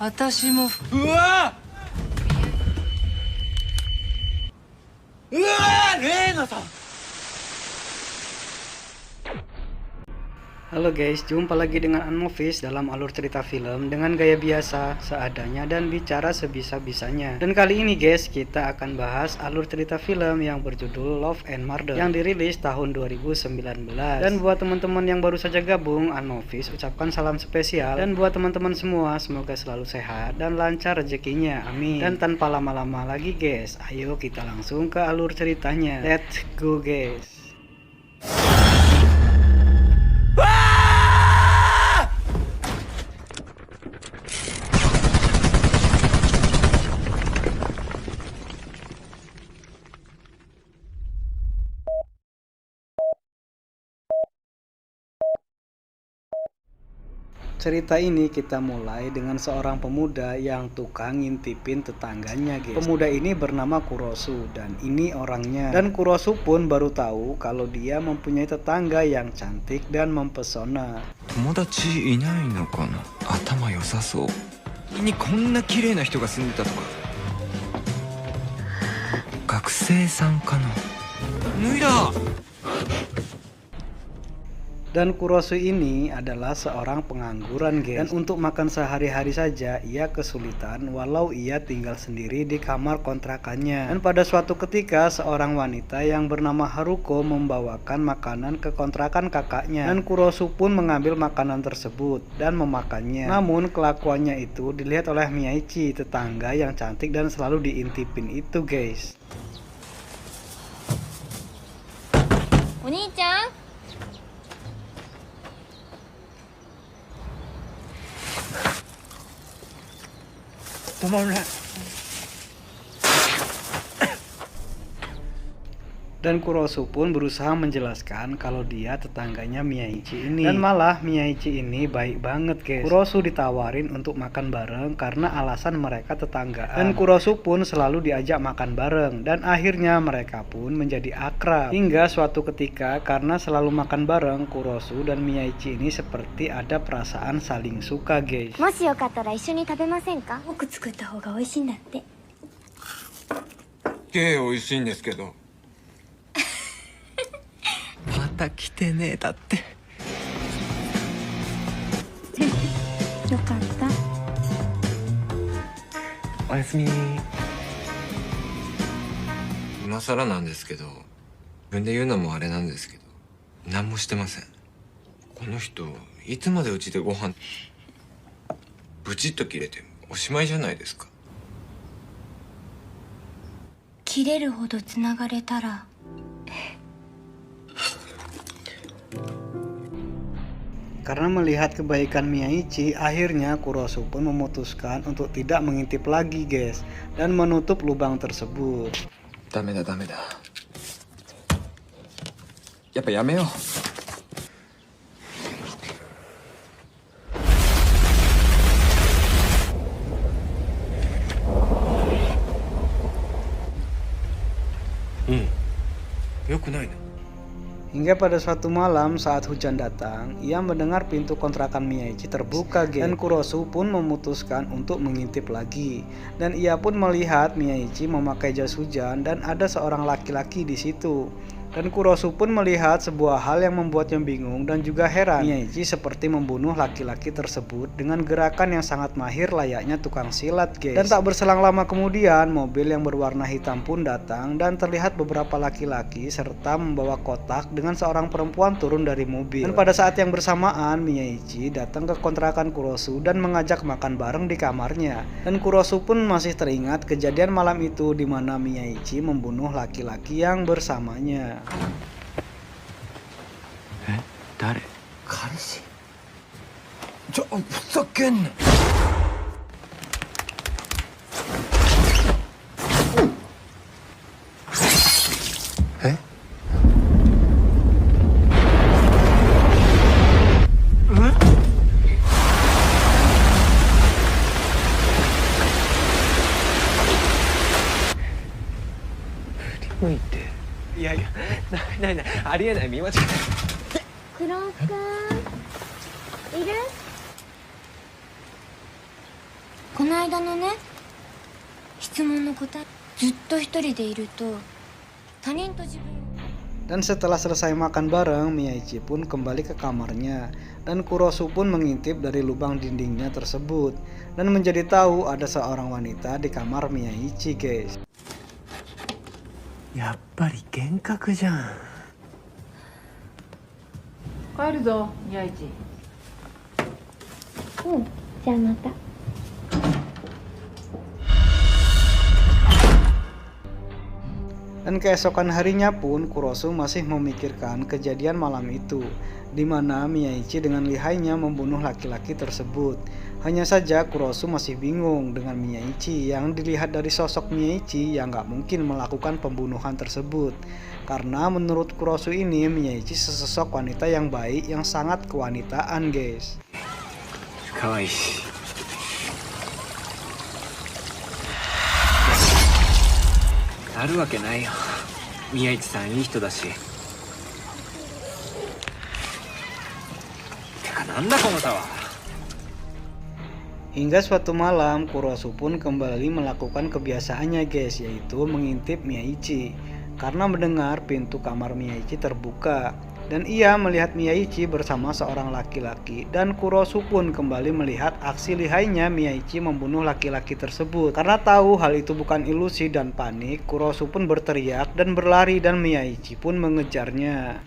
私も。うわうわレイナさん。 Halo guys, jumpa lagi dengan Unmovies dalam alur cerita film dengan gaya biasa, seadanya dan bicara sebisa-bisanya. Dan kali ini guys, kita akan bahas alur cerita film yang berjudul Love and Murder yang dirilis tahun 2019. Dan buat teman-teman yang baru saja gabung, Unmovies ucapkan salam spesial. Dan buat teman-teman semua, semoga selalu sehat dan lancar rezekinya, amin. Dan tanpa lama-lama lagi guys, ayo kita langsung ke alur ceritanya. Let's go guys. Cerita ini kita mulai dengan seorang pemuda yang tukang ngintipin tetangganya guys. Pemuda ini bernama Kurosu dan ini orangnya. Dan Kurosu pun baru tahu kalau dia mempunyai tetangga yang cantik dan mempesona. 友達いないのかな。頭良さそう。にこんな綺麗な人が住んでたとか。学生さんかな。脱いだ。 Dan Kurosu ini adalah seorang pengangguran guys. Dan untuk makan sehari-hari saja ia kesulitan walau ia tinggal sendiri di kamar kontrakannya. Dan pada suatu ketika seorang wanita yang bernama Haruko membawakan makanan ke kontrakan kakaknya. Dan Kurosu pun mengambil makanan tersebut dan memakannya. Namun kelakuannya itu dilihat oleh Miyaichi, tetangga yang cantik dan selalu diintipin itu guys. お兄ちゃん 止まるね。 Dan Kurosu pun berusaha menjelaskan kalau dia tetangganya Miyaichi ini. Dan malah Miyaichi ini baik banget guys. Kurosu ditawarin untuk makan bareng karena alasan mereka tetanggaan. Dan Kurosu pun selalu diajak makan bareng. Dan akhirnya mereka pun menjadi akrab. Hingga suatu ketika karena selalu makan bareng, Kurosu dan Miyaichi ini seperti ada perasaan saling suka guys. もしよかったら一緒に食べませんか？僕作った方が美味しいんだって。美味しいんですけど。また来てねえだって。よかった。おやすみ。今更なんですけど、自分で言うのもあれなんですけど、何もしてません。この人いつまでうちでご飯ブチッと切れておしまいじゃないですか。切れるほどつながれたら。 Karena melihat kebaikan Miyaichi, akhirnya Kurosu pun memutuskan untuk tidak mengintip lagi guys dan menutup lubang tersebut. ダメだダメだ。やっぱやめよう。よくないな。 Hingga pada suatu malam saat hujan datang, ia mendengar pintu kontrakan Miyaichi terbuka guys. Dan Kurosu pun memutuskan untuk mengintip lagi. Dan ia pun melihat Miyaichi memakai jas hujan dan ada seorang laki-laki di situ. Dan Kurosu pun melihat sebuah hal yang membuatnya bingung dan juga heran. Miyaichi seperti membunuh laki-laki tersebut dengan gerakan yang sangat mahir layaknya tukang silat guys. Dan tak berselang lama kemudian mobil yang berwarna hitam pun datang dan terlihat beberapa laki-laki serta membawa kotak dengan seorang perempuan turun dari mobil. Dan pada saat yang bersamaan Miyaichi datang ke kontrakan Kurosu dan mengajak makan bareng di kamarnya. Dan Kurosu pun masih teringat kejadian malam itu di mana Miyaichi membunuh laki-laki yang bersamanya. え、誰？彼氏？ふざけんな。え？振り向いて。いやいや、ないありえない見間違い。クロくんいる？こ間のね質問の答え、ずっと一人でいると他人と自分。 Dan setelah selesai makan bareng, Miyaichi pun kembali ke kamarnya dan Kurosu pun mengintip dari lubang dindingnya tersebut dan menjadi tahu ada seorang wanita di kamar Miyaichi, guys. やっぱり幻覚じゃん。帰るぞ、宮市。うん、じゃあまた。 Dan keesokan harinya pun Kurosu masih memikirkan kejadian malam itu, di mana Miyaichi dengan lihainya membunuh laki-laki tersebut. Hanya saja Kurosu masih bingung dengan Miyaichi yang dilihat dari sosok Miyaichi yang gak mungkin melakukan pembunuhan tersebut. Karena menurut Kurosu ini Miyaichi sesosok wanita yang baik yang sangat kewanitaan, guys. Kawaii. あるわけないよ。宮市さんいい人だし。てかなんだこのタワー。 Hingga suatu malam Kurosu pun kembali melakukan kebiasaannya, guys, yaitu mengintip Miyaichi karena mendengar pintu kamar Miyaichi terbuka dan ia melihat Miyaichi bersama seorang laki-laki dan Kurosu pun kembali melihat aksi lihainya Miyaichi membunuh laki-laki tersebut. Karena tahu hal itu bukan ilusi dan panik, Kurosu pun berteriak dan berlari dan Miyaichi pun mengejarnya.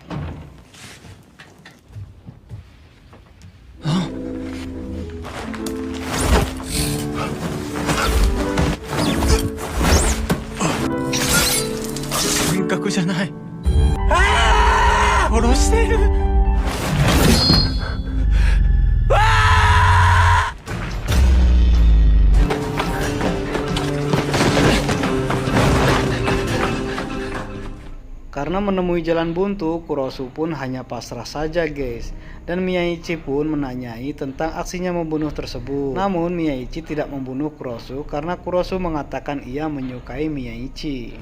Genkaku じゃない。殺してる。Karena menemui jalan buntu, Kurosu pun hanya pasrah saja, guys. Dan Miyaichi pun menanyai tentang aksinya membunuh tersebut. Namun Miyaichi tidak membunuh Kurosu karena Kurosu mengatakan ia menyukai Miyaichi.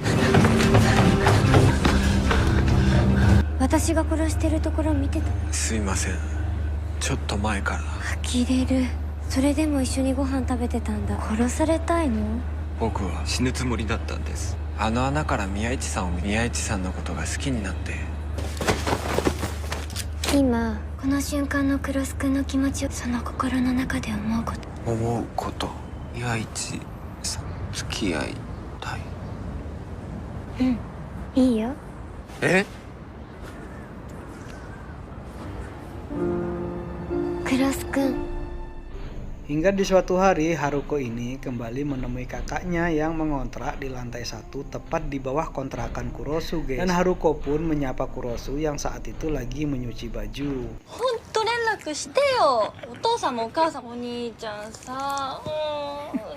私が殺してるところ見てた。すいません、ちょっと前から。呆れる。それでも一緒にご飯食べてたんだ。殺されたいの？僕は死ぬつもりだったんです。あの穴から宮市さんを見、宮市さんのことが好きになって。今この瞬間のクロス君の気持ちをその心の中で思うこと。思うこと。宮市さん付き合いたい。うん、いいよ。え？ クロス君。 Hingga di suatu hari Haruko ini kembali menemui kakaknya yang mengontrak di lantai 1 tepat di bawah kontrakan Kurosu, guys. Dan Haruko pun menyapa Kurosu yang saat itu lagi menyuci baju. ほんと連絡してよ。お父さんもお母さんもお兄ちゃんさ、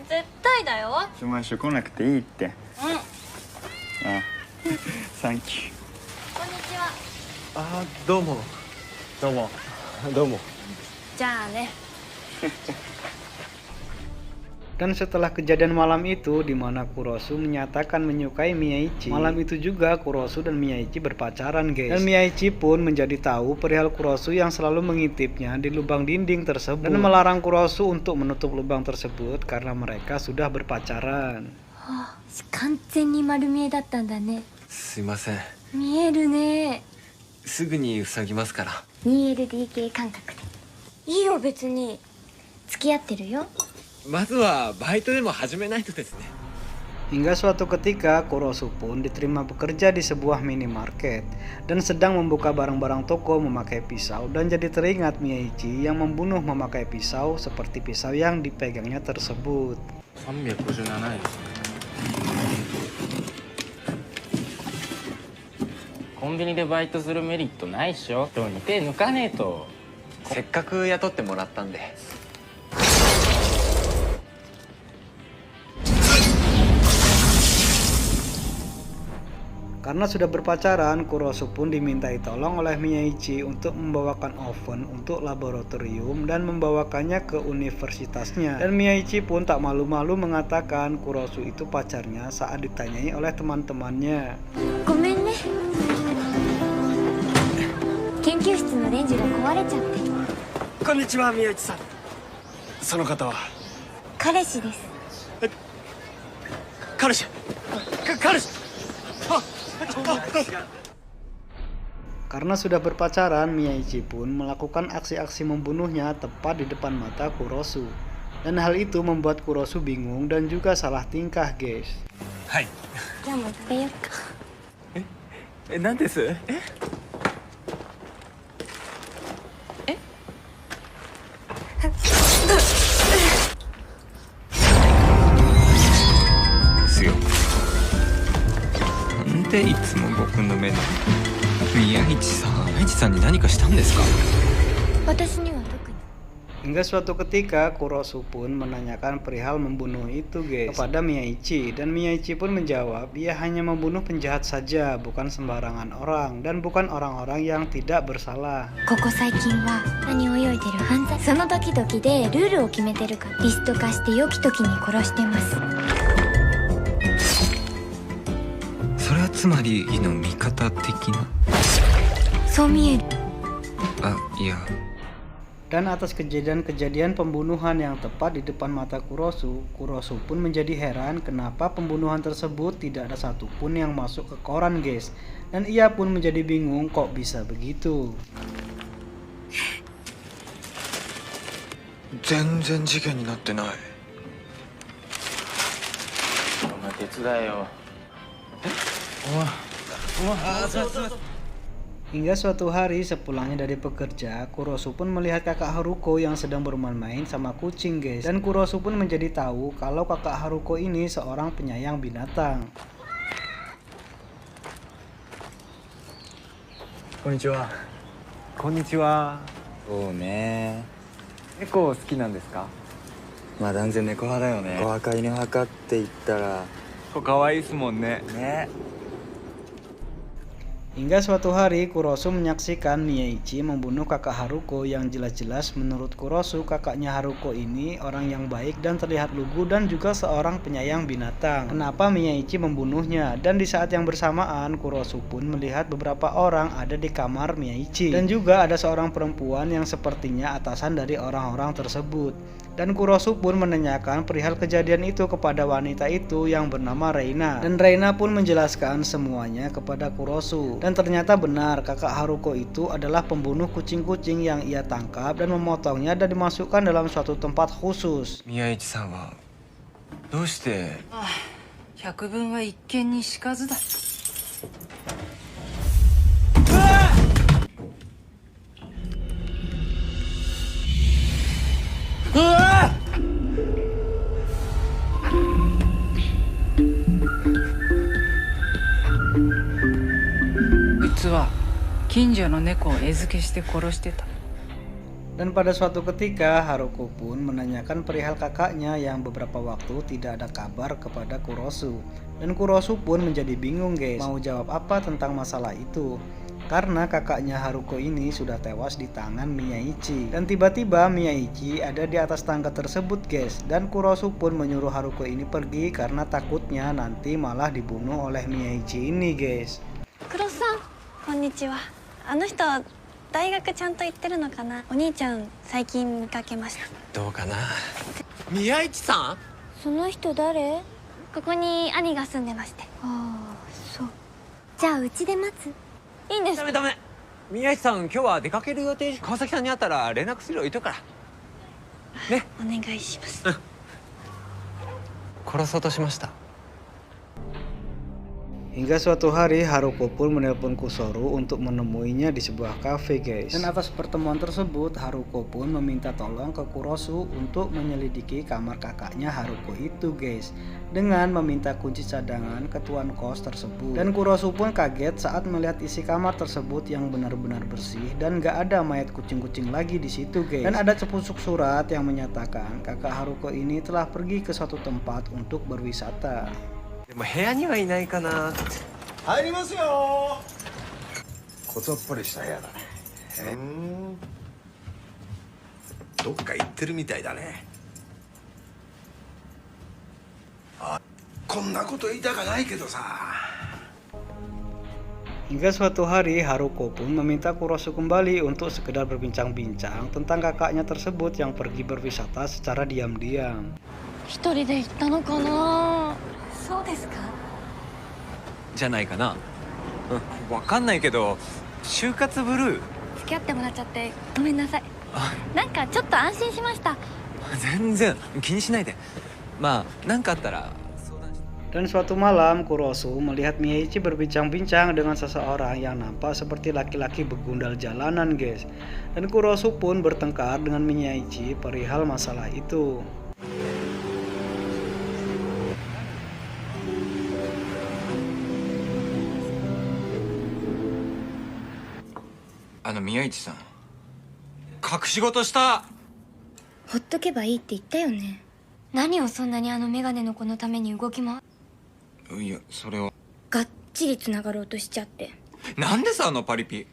絶対だよ。毎週来なくていいって。うん。あ、サンキュー。こんにちは。あー、どうも。どうも。どうも。じゃあね。 Dan setelah kejadian malam itu di mana Kurosu menyatakan menyukai Miyaichi, malam itu juga Kurosu dan Miyaichi berpacaran, guys. Dan Miyaichi pun menjadi tahu perihal Kurosu yang selalu mengintipnya di lubang dinding tersebut dan melarang Kurosu untuk menutup lubang tersebut karena mereka sudah berpacaran. 完全に丸見えだったんだね。すいません。見えるね。すぐに塞ぎますから。 2LDK 感覚で。いいよ別に。付き合ってるよ。 まずはバイトでも始めないとですね。 Hingga suatu ketika Kurosu pun diterima bekerja di sebuah minimarket dan sedang membuka barang-barang toko memakai pisau dan jadi teringat Miyaichi yang membunuh memakai pisau seperti pisau yang dipegangnya tersebut. 357円。コンビニでバイトするメリットないっしょ。人に手抜かねえと。せっかく雇ってもらったんで。 Karena sudah berpacaran, Kurosu pun dimintai tolong oleh Miyaichi untuk membawakan oven untuk laboratorium dan membawakannya ke universitasnya. Dan Miyaichi pun tak malu-malu mengatakan Kurosu itu pacarnya saat ditanyai oleh teman-temannya. ごめんね。研究室のレンジが壊れちゃって。こんにちは、宮市さん。その方は。彼氏です。彼氏彼氏 Karena sudah berpacaran, Miyaichi pun melakukan aksi-aksi membunuhnya tepat di depan mata Kurosu. Dan hal itu membuat Kurosu bingung dan juga salah tingkah, guys. はいじゃあもう食べよっか。何です？ですよ。なんでいつも僕の目の宮市さんに何かしたんですか？私には特に。 Hingga suatu ketika Kurosu pun menanyakan perihal membunuh itu, guys, kepada Miyaichi. Dan Miyaichi pun menjawab, ia hanya membunuh penjahat saja, bukan sembarangan orang dan bukan orang-orang yang tidak bersalah. ここ最近は何泳いでる犯罪その時々でルールを決めてるからリスト化して良き時に殺してます。それはつまり義の味方的な。そう見える。あ、いや。 Dan atas kejadian-kejadian pembunuhan yang tepat di depan mata Kurosu, Kurosu pun menjadi heran kenapa pembunuhan tersebut tidak ada satupun yang masuk ke koran, guys. Dan ia pun menjadi bingung kok bisa begitu. 全然事件になってない。お前手伝えよ。Hingga suatu hari sepulangnya dari bekerja, Kurosu pun melihat kakak Haruko yang sedang bermain-main sama kucing, guys. Dan Kurosu pun menjadi tahu kalau kakak Haruko ini seorang penyayang binatang. こんにちはこんにちはそうね。猫好きなんですか？まあ断然猫派だよね。お墓犬墓って言ったら可愛いですもんね。ね。 Hingga suatu hari Kurosu menyaksikan Miyaichi membunuh kakak Haruko yang jelas-jelas menurut Kurosu kakaknya Haruko ini orang yang baik dan terlihat lugu dan juga seorang penyayang binatang. Kenapa Miyaichi membunuhnya? Dan di saat yang bersamaan Kurosu pun melihat beberapa orang ada di kamar Miyaichi. Dan juga ada seorang perempuan yang sepertinya atasan dari orang-orang tersebut. Dan Kurosu pun menanyakan perihal kejadian itu kepada wanita itu yang bernama Reina. Dan Reina pun menjelaskan semuanya kepada Kurosu. Dan ternyata benar kakak Haruko itu adalah pembunuh kucing-kucing yang ia tangkap dan memotongnya dan dimasukkan dalam suatu tempat khusus. 宮市さんはどうして？百聞は一見にしかずだ。実は近所の猫を餌付けして殺してた。 Dan pada suatu ketika Haruko pun menanyakan perihal kakaknya yang beberapa waktu tidak ada kabar kepada Kurosu. Dan Kurosu pun menjadi bingung, guys, mau jawab apa tentang masalah itu. Karena kakaknya Haruko ini sudah tewas di tangan Miyaichi. Dan tiba-tiba Miyaichi ada di atas tangga tersebut, guys. Dan Kurosu pun menyuruh Haruko ini pergi karena takutnya nanti malah dibunuh oleh Miyaichi ini, guys. 黒さんこんにちは。あの人大学ちゃんと行ってるのかな。お兄ちゃん最近見かけました。どうかな。宮市さん？その人誰？ここに兄が住んでまして。ああ、そう。じゃあうちで待つ？いいんですか？ダメダメ。宮市さん今日は出かける予定。川崎さんに会ったら連絡するよ言っとくから。ね。お願いします。殺そうとしました。 Hingga suatu hari Haruko pun menelpon Kusuru untuk menemuinya di sebuah kafe, guys. Dan atas pertemuan tersebut Haruko pun meminta tolong ke Kurosu untuk menyelidiki kamar kakaknya Haruko itu, guys, dengan meminta kunci cadangan ke tuan kos tersebut. Dan Kurosu pun kaget saat melihat isi kamar tersebut yang benar-benar bersih dan gak ada mayat kucing-kucing lagi di situ, guys. Dan ada cepusuk surat yang menyatakan kakak Haruko ini telah pergi ke suatu tempat untuk berwisata. でも部屋にはいないかなって。入りますよ。こそっぽりした部屋だね。どっか行ってるみたいだね。あ、こんなこと言いたかないけどさ。 Hingga suatu hari Haruko pun meminta Kurosu kembali untuk sekedar berbincang-bincang tentang kakaknya tersebut yang pergi berwisata secara diam-diam. 一人で行ったのかな。そうですか。じゃないかな。わかんないけど就活ブルー。付き合ってもらっちゃってごめんなさい。なんかちょっと安心しました。全然気にしないで。まあなんかあったら相談して。 Dan suatu malam, Kurosu melihat Miyaichi berbincang-bincang dengan seseorang yang nampak seperti laki-laki begundal jalanan, guys. Dan Kurosu pun bertengkar dengan Miyaichi perihal masalah itu. 宮市さん、隠し事した。ほっとけばいいって言ったよね。何をそんなにあのメガネの子のために動き回。いや、それはがっちり繋がろうとしちゃって。なんでさ、あのパリピ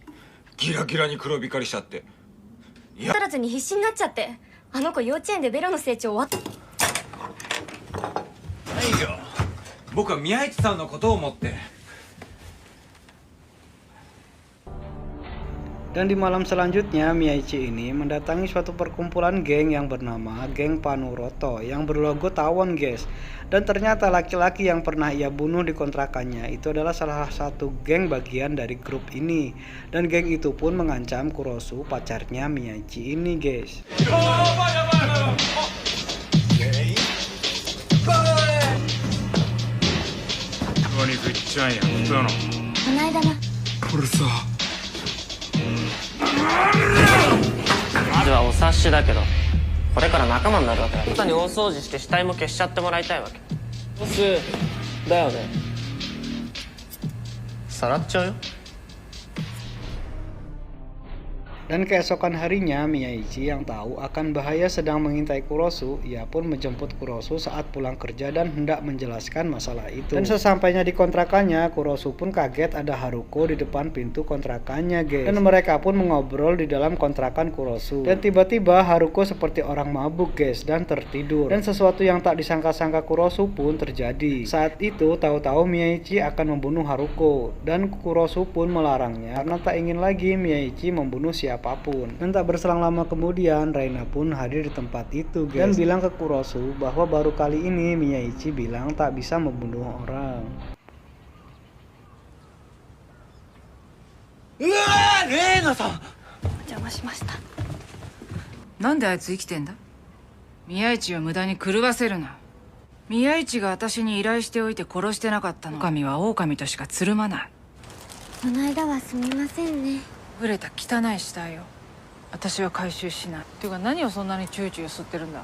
ギラギラに黒光りしちゃって。いや、足らずに必死になっちゃって。あの子幼稚園でベロの成長終わっ。ないよ。僕は宮市さんのことを思って。 Dan di malam selanjutnya, Miyaichi ini mendatangi suatu perkumpulan geng yang bernama Geng Panuroto yang berlogo tawon, guys. Dan ternyata laki-laki yang pernah ia bunuh di kontrakannya itu adalah salah satu geng bagian dari grup ini. Dan geng itu pun mengancam Kurosu, pacarnya Miyaichi ini, guys. とにかくいっちゃんやったの。こないだな。これさ。 まずはお察しだけど、これから仲間になるわけだ。あんたに大掃除して死体も消しちゃってもらいたいわけ。ボスだよね。さらっちゃうよ。 Dan keesokan harinya, Miyaichi yang tahu akan bahaya sedang mengintai Kurosu, ia pun menjemput Kurosu saat pulang kerja dan hendak menjelaskan masalah itu. Dan sesampainya di kontrakannya, Kurosu pun kaget ada Haruko di depan pintu kontrakannya, guys. Dan mereka pun mengobrol di dalam kontrakan Kurosu. Dan tiba-tiba Haruko seperti orang mabuk, guys, dan tertidur. Dan sesuatu yang tak disangka-sangka Kurosu pun terjadi. Saat itu, tahu-tahu Miyaichi akan membunuh Haruko. Dan Kurosu pun melarangnya karena tak ingin lagi Miyaichi membunuh siapapun. Dan tak berselang lama kemudian, Reina pun hadir di tempat itu, guys, dan bilang ke Kurosu bahwa baru kali ini Miyaichi bilang tak bisa membunuh orang. うわー、レイナさん。お邪魔しました。なんであいつ生きてんだ。宮市を無駄に狂わせるな。宮市が私に依頼しておいて殺してなかったの。狼は狼としかつるまない。この間はすみませんね。ぶれた汚い死体を私は回収しない。っていうか何をそんなにチューチュー吸ってるんだ。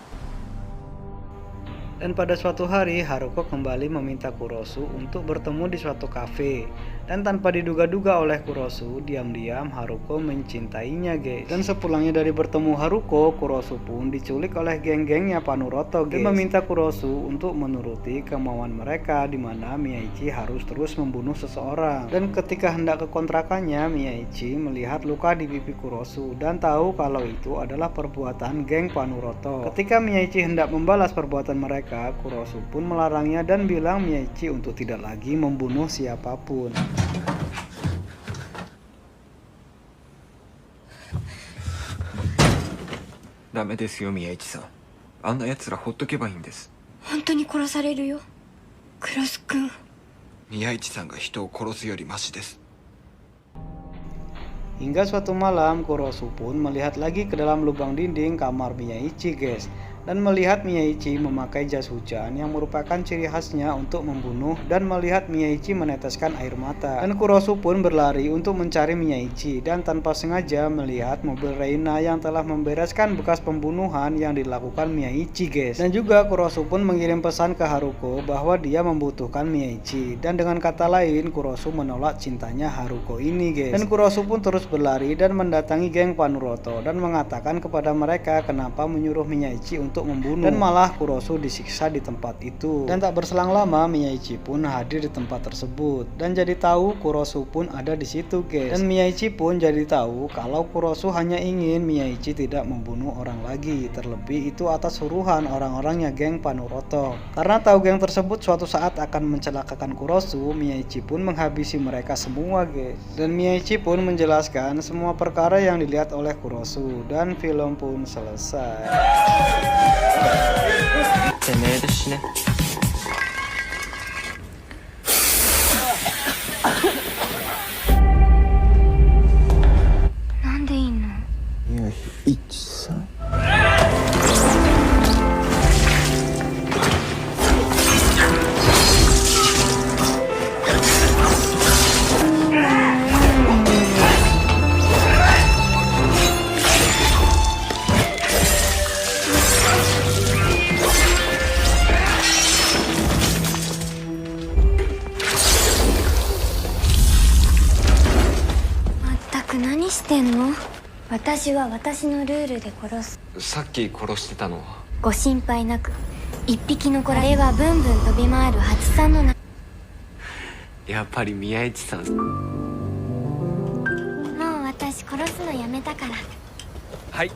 Dan pada suatu hari, Haruko kembali meminta Kurosu untuk bertemu di suatu kafe. Dan tanpa diduga-duga oleh Kurosu, diam-diam Haruko mencintainya, guys. Dan sepulangnya dari bertemu Haruko, Kurosu pun diculik oleh geng-gengnya Panuroto, guys. Dan meminta Kurosu untuk menuruti kemauan mereka, di mana Miyaichi harus terus membunuh seseorang. Dan ketika hendak ke kontrakannya, Miyaichi melihat luka di pipi Kurosu dan tahu kalau itu adalah perbuatan geng Panuroto. Ketika Miyaichi hendak membalas perbuatan mereka, Kurosu pun melarangnya dan bilang Miyaichi untuk tidak lagi membunuh siapapun. ダメですよ、宮市さん。あんな奴らほっとけばいいんです。本当に殺されるよ、クロス君。宮市さんが人を殺すよりマシです。 Hingga suatu malam, Kurosu pun melihat lagi ke dalam lubang dinding kamar Miyaichi, guys. Dan melihat Miyaichi memakai jas hujan yang merupakan ciri khasnya untuk membunuh, dan melihat Miyaichi meneteskan air mata. Dan Kurosu pun berlari untuk mencari Miyaichi dan tanpa sengaja melihat mobil Reina yang telah membereskan bekas pembunuhan yang dilakukan Miyaichi, guys. Dan juga Kurosu pun mengirim pesan ke Haruko bahwa dia membutuhkan Miyaichi. Dan dengan kata lain, Kurosu menolak cintanya Haruko ini, guys. Dan Kurosu pun terus berlari dan mendatangi geng Panuroto dan mengatakan kepada mereka kenapa menyuruh Miyaichi untuk membunuh, dan malah Kurosu disiksa di tempat itu. Dan tak berselang lama, Miyaichi pun hadir di tempat tersebut dan jadi tahu Kurosu pun ada di situ, guys. Dan Miyaichi pun jadi tahu kalau Kurosu hanya ingin Miyaichi tidak membunuh orang lagi, terlebih itu atas suruhan orang-orangnya geng Panuroto. Karena tahu geng tersebut suatu saat akan mencelakakan Kurosu, Miyaichi pun menghabisi mereka semua, guys. Dan Miyaichi pun menjelaskan semua perkara yang dilihat oleh Kurosu dan film pun selesai. てめえで死ね。なんでいんの？宮城一さん。まったく何してんの？私は私のルールで殺す。さっき殺してたのはご心配なく。一匹残られはブンブン飛び回る蜂さんのな。やっぱり宮市さん。もう私殺すのやめたから。はい